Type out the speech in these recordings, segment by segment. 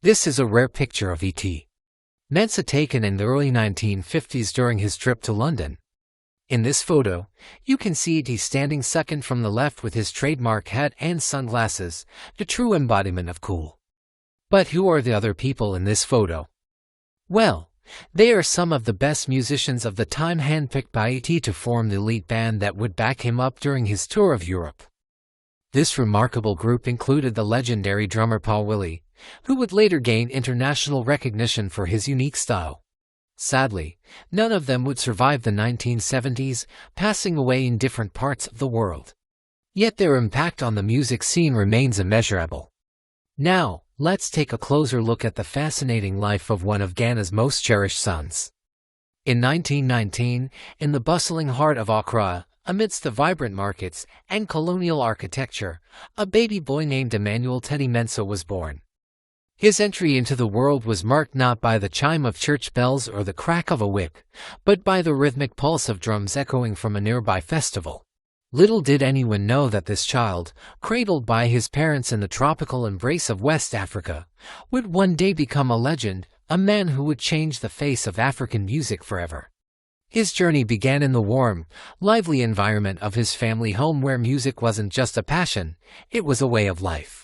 This is a rare picture of E.T. Mensah taken in the early 1950s during his trip to London. In this photo, you can see E.T. standing second from the left with his trademark hat and sunglasses, the true embodiment of cool. But who are the other people in this photo? Well, they are some of the best musicians of the time handpicked by E.T. to form the elite band that would back him up during his tour of Europe. This remarkable group included the legendary drummer Paul Willie, who would later gain international recognition for his unique style. Sadly, none of them would survive the 1970s, passing away in different parts of the world. Yet their impact on the music scene remains immeasurable. Now, let's take a closer look at the fascinating life of one of Ghana's most cherished sons. In 1919, in the bustling heart of Accra, amidst the vibrant markets and colonial architecture, a baby boy named Emmanuel Teddy Mensah was born. His entry into the world was marked not by the chime of church bells or the crack of a whip, but by the rhythmic pulse of drums echoing from a nearby festival. Little did anyone know that this child, cradled by his parents in the tropical embrace of West Africa, would one day become a legend, a man who would change the face of African music forever. His journey began in the warm, lively environment of his family home where music wasn't just a passion, it was a way of life.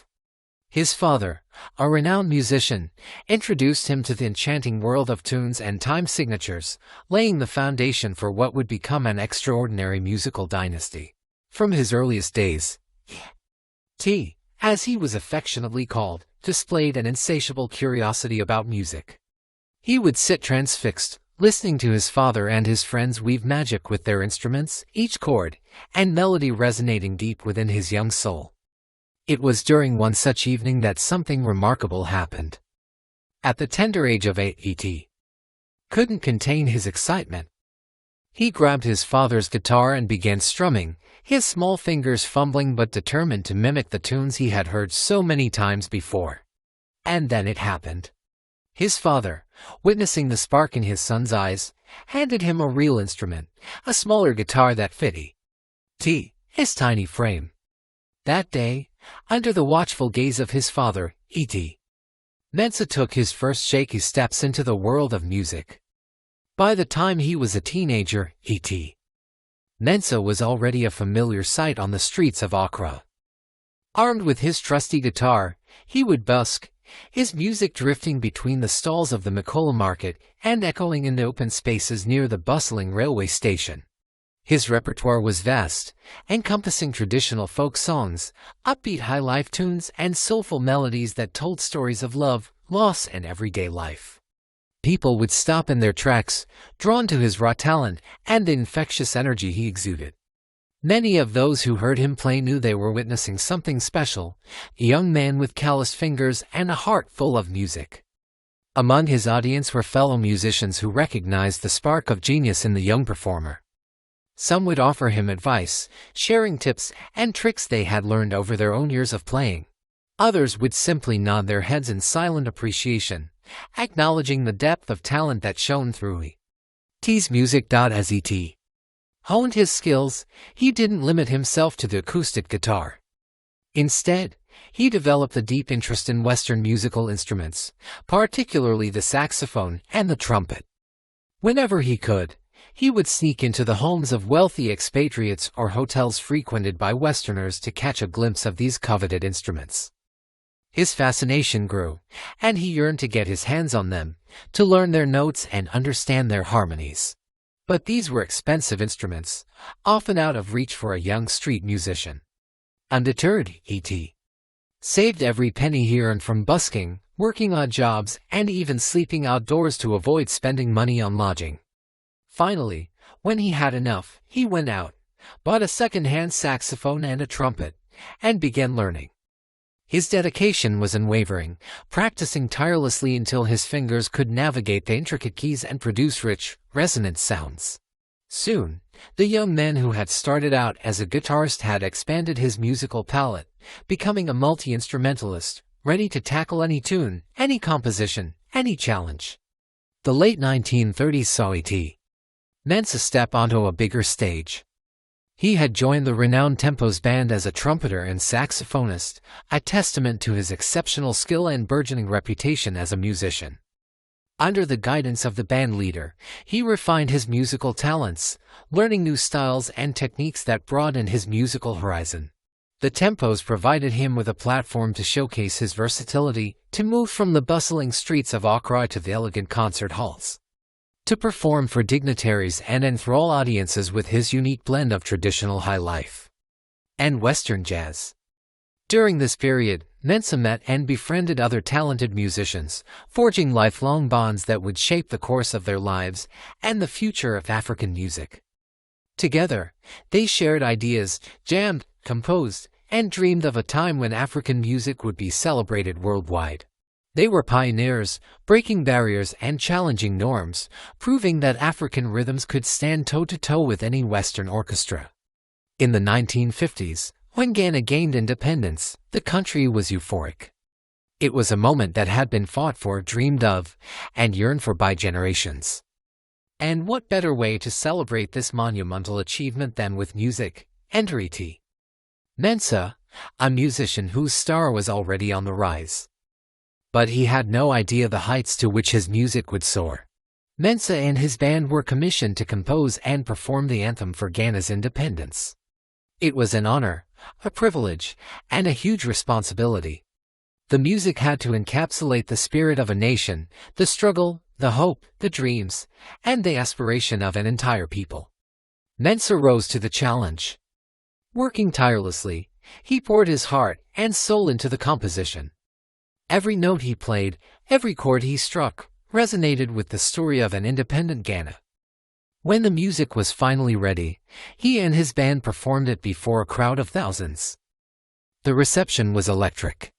His father, a renowned musician, introduced him to the enchanting world of tunes and time signatures, laying the foundation for what would become an extraordinary musical dynasty. From his earliest days, T, as he was affectionately called, displayed an insatiable curiosity about music. He would sit transfixed, listening to his father and his friends weave magic with their instruments, each chord and melody resonating deep within his young soul. It was during one such evening that something remarkable happened. At the tender age of 8, E.T. couldn't contain his excitement. He grabbed his father's guitar and began strumming, his small fingers fumbling but determined to mimic the tunes he had heard so many times before. And then it happened. His father, witnessing the spark in his son's eyes, handed him a real instrument, a smaller guitar that fit his tiny frame. That day, under the watchful gaze of his father, E.T. Mensah took his first shaky steps into the world of music. By the time he was a teenager, E.T. Mensah was already a familiar sight on the streets of Accra. Armed with his trusty guitar, he would busk, his music drifting between the stalls of the Makola market and echoing in the open spaces near the bustling railway station. His repertoire was vast, encompassing traditional folk songs, upbeat high-life tunes, and soulful melodies that told stories of love, loss, and everyday life. People would stop in their tracks, drawn to his raw talent and the infectious energy he exuded. Many of those who heard him play knew they were witnessing something special, a young man with calloused fingers and a heart full of music. Among his audience were fellow musicians who recognized the spark of genius in the young performer. Some would offer him advice, sharing tips and tricks they had learned over their own years of playing. Others would simply nod their heads in silent appreciation, acknowledging the depth of talent that shone through E.T.'s music. As E.T. honed his skills, he didn't limit himself to the acoustic guitar. Instead, he developed a deep interest in Western musical instruments, particularly the saxophone and the trumpet. Whenever he could, he would sneak into the homes of wealthy expatriates or hotels frequented by Westerners to catch a glimpse of these coveted instruments. His fascination grew, and he yearned to get his hands on them, to learn their notes and understand their harmonies. But these were expensive instruments, often out of reach for a young street musician. Undeterred, E.T. saved every penny he earned from busking, working odd jobs, and even sleeping outdoors to avoid spending money on lodging. Finally, when he had enough, he went out, bought a second-hand saxophone and a trumpet, and began learning. His dedication was unwavering, practicing tirelessly until his fingers could navigate the intricate keys and produce rich, resonant sounds. Soon, the young man who had started out as a guitarist had expanded his musical palette, becoming a multi-instrumentalist, ready to tackle any tune, any composition, any challenge. The late 1930s saw E.T. Mensah step onto a bigger stage. He had joined the renowned Tempos band as a trumpeter and saxophonist, a testament to his exceptional skill and burgeoning reputation as a musician. Under the guidance of the band leader, he refined his musical talents, learning new styles and techniques that broadened his musical horizon. The Tempos provided him with a platform to showcase his versatility, to move from the bustling streets of Accra to the elegant concert halls, to perform for dignitaries and enthrall audiences with his unique blend of traditional high life and Western jazz. During this period, Mensah met and befriended other talented musicians, forging lifelong bonds that would shape the course of their lives and the future of African music. Together, they shared ideas, jammed, composed, and dreamed of a time when African music would be celebrated worldwide. They were pioneers, breaking barriers and challenging norms, proving that African rhythms could stand toe-to-toe with any Western orchestra. In the 1950s, when Ghana gained independence, the country was euphoric. It was a moment that had been fought for, dreamed of, and yearned for by generations. And what better way to celebrate this monumental achievement than with music? Enter E.T. Mensah, a musician whose star was already on the rise. But he had no idea the heights to which his music would soar. Mensah and his band were commissioned to compose and perform the anthem for Ghana's independence. It was an honor, a privilege, and a huge responsibility. The music had to encapsulate the spirit of a nation, the struggle, the hope, the dreams, and the aspiration of an entire people. Mensah rose to the challenge. Working tirelessly, he poured his heart and soul into the composition. Every note he played, every chord he struck, resonated with the story of an independent Ghana. When the music was finally ready, he and his band performed it before a crowd of thousands. The reception was electric.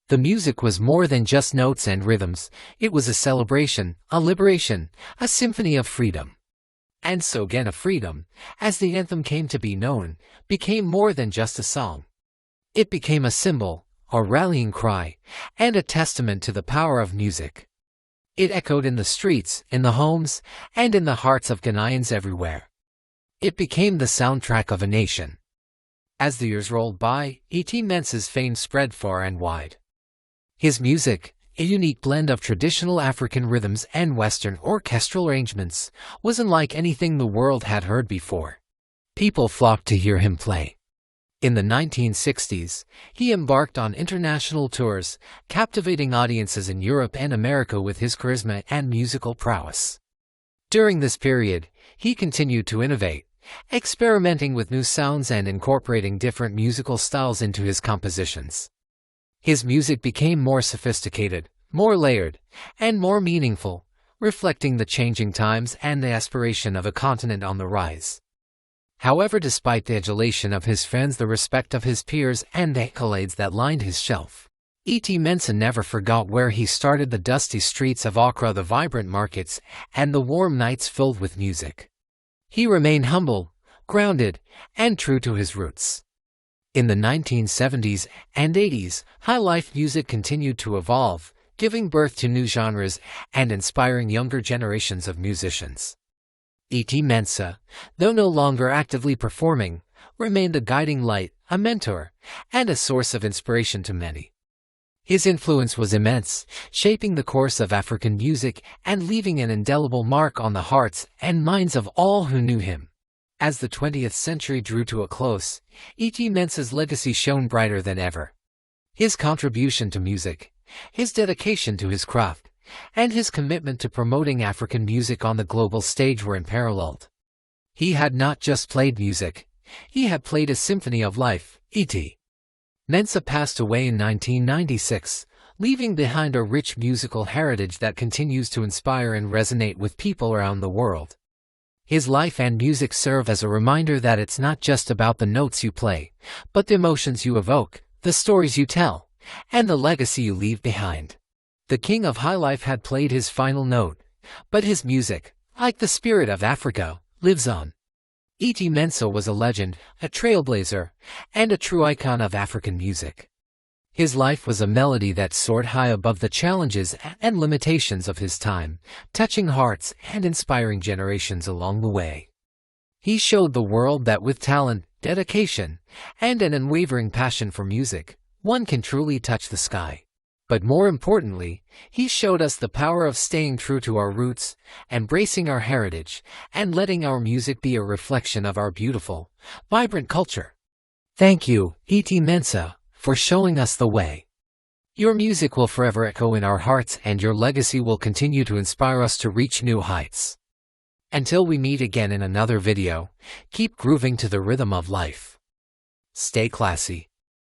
The music was more than just notes and rhythms, it was a celebration, a liberation, a symphony of freedom. And so Ghana Freedom, as the anthem came to be known, became more than just a song. It became a symbol, a rallying cry, and a testament to the power of music. It echoed in the streets, in the homes, and in the hearts of Ghanaians everywhere. It became the soundtrack of a nation. As the years rolled by, E.T. Mensah's fame spread far and wide. His music, a unique blend of traditional African rhythms and Western orchestral arrangements, was unlike anything the world had heard before. People flocked to hear him play. In the 1960s, he embarked on international tours, captivating audiences in Europe and America with his charisma and musical prowess. During this period, he continued to innovate, experimenting with new sounds and incorporating different musical styles into his compositions. His music became more sophisticated, more layered, and more meaningful, reflecting the changing times and the aspiration of a continent on the rise. However, despite the adulation of his friends, the respect of his peers, and the accolades that lined his shelf, E.T. Mensah never forgot where he started: the dusty streets of Accra, the vibrant markets, and the warm nights filled with music. He remained humble, grounded, and true to his roots. In the 1970s and 80s, high-life music continued to evolve, giving birth to new genres and inspiring younger generations of musicians. E.T. Mensah, though no longer actively performing, remained a guiding light, a mentor, and a source of inspiration to many. His influence was immense, shaping the course of African music and leaving an indelible mark on the hearts and minds of all who knew him. As the 20th century drew to a close, E.T. Mensah's legacy shone brighter than ever. His contribution to music, his dedication to his craft, and his commitment to promoting African music on the global stage were unparalleled. He had not just played music, he had played a symphony of life. E.T. Mensah passed away in 1996, leaving behind a rich musical heritage that continues to inspire and resonate with people around the world. His life and music serve as a reminder that it's not just about the notes you play, but the emotions you evoke, the stories you tell, and the legacy you leave behind. The King of Highlife had played his final note, but his music, like the spirit of Africa, lives on. E.T. Mensah was a legend, a trailblazer, and a true icon of African music. His life was a melody that soared high above the challenges and limitations of his time, touching hearts and inspiring generations along the way. He showed the world that with talent, dedication, and an unwavering passion for music, one can truly touch the sky. But more importantly, he showed us the power of staying true to our roots, embracing our heritage, and letting our music be a reflection of our beautiful, vibrant culture. Thank you, E.T. Mensah, for showing us the way. Your music will forever echo in our hearts, and your legacy will continue to inspire us to reach new heights. Until we meet again in another video, keep grooving to the rhythm of life. Stay classy.